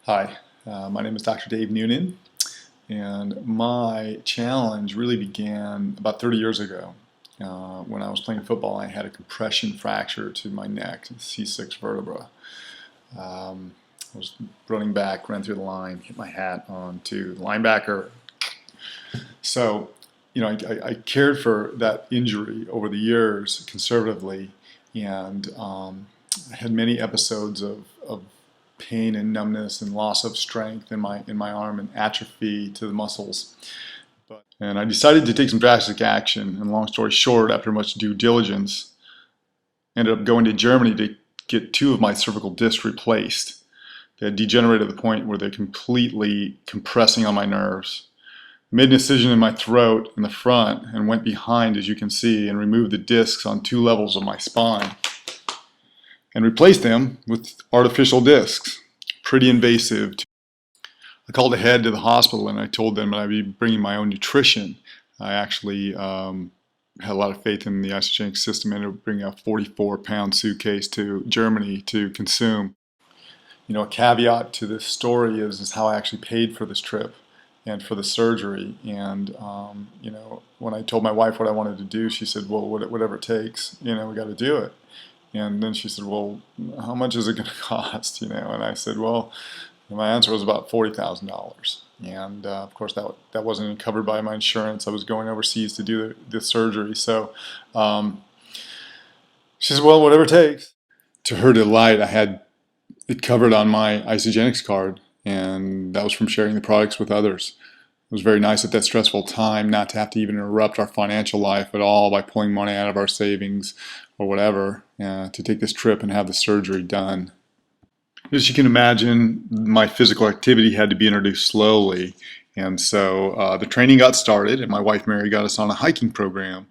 Hi, my name is Dr. Dave Noonan, and my challenge really began about 30 years ago. When I was playing football, I had a compression fracture to my neck, C6 vertebra. I was running back, ran through the line, hit my hat onto the linebacker. So, I cared for that injury over the years conservatively, and I had many episodes of pain and numbness and loss of strength in my arm and atrophy to the muscles. And I decided to take some drastic action. And long story short, after much due diligence, ended up going to Germany to get two of my cervical discs replaced. They had degenerated to the point where they're completely compressing on my nerves. I made an incision in my throat in the front and went behind, as you can see, and removed the discs on 2 levels of my spine and replaced them with artificial discs. Pretty invasive. I called ahead to the hospital and I told them that I'd be bringing my own nutrition. I actually had a lot of faith in the isogenic system and ended up bringing a 44-pound suitcase to Germany to consume. A caveat to this story is how I actually paid for this trip and for the surgery. And when I told my wife what I wanted to do, she said, well, whatever it takes, we got to do it. And then she said, well, how much is it going to cost? And I said, well, my answer was about $40,000. And of course, that wasn't covered by my insurance. I was going overseas to do the surgery. So she said, well, whatever it takes. To her delight, I had it covered on my Isogenics card, and that was from sharing the products with others. It was very nice at that stressful time not to have to even interrupt our financial life at all by pulling money out of our savings or whatever to take this trip and have the surgery done. As you can imagine, my physical activity had to be introduced slowly, and so the training got started, and my wife Mary got us on a hiking program.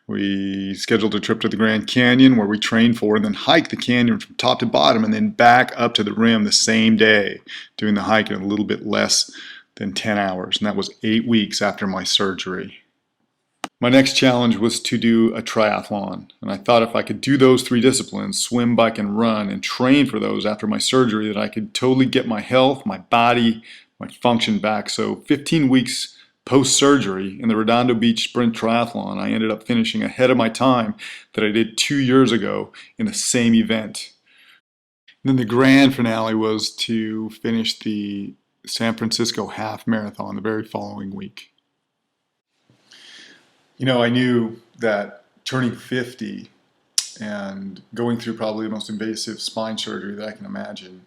We scheduled a trip to the Grand Canyon where we trained for and then hiked the canyon from top to bottom and then back up to the rim the same day, doing the hike in a little bit less than 10 hours, and that was 8 weeks after my surgery. My next challenge was to do a triathlon, and I thought if I could do those 3 disciplines, swim, bike, and run, and train for those after my surgery, that I could totally get my health, my body, my function back. So 15 weeks post-surgery in the Redondo Beach Sprint Triathlon, I ended up finishing ahead of my time that I did 2 years ago in the same event. And then the grand finale was to finish the San Francisco half marathon the very following week. I knew that turning 50 and going through probably the most invasive spine surgery that I can imagine,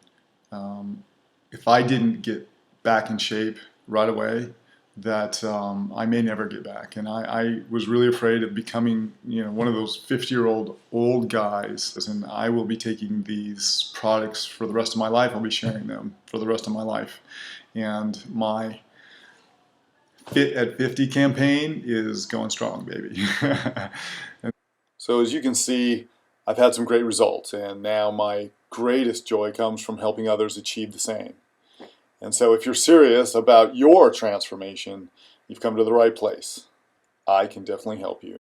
if I didn't get back in shape right away, that I may never get back. And I was really afraid of becoming, one of those 50-year-old old guys. And I will be taking these products for the rest of my life. I'll be sharing them for the rest of my life. And my Fit at 50 campaign is going strong, baby. So as you can see, I've had some great results, and now my greatest joy comes from helping others achieve the same. And so if you're serious about your transformation, you've come to the right place. I can definitely help you.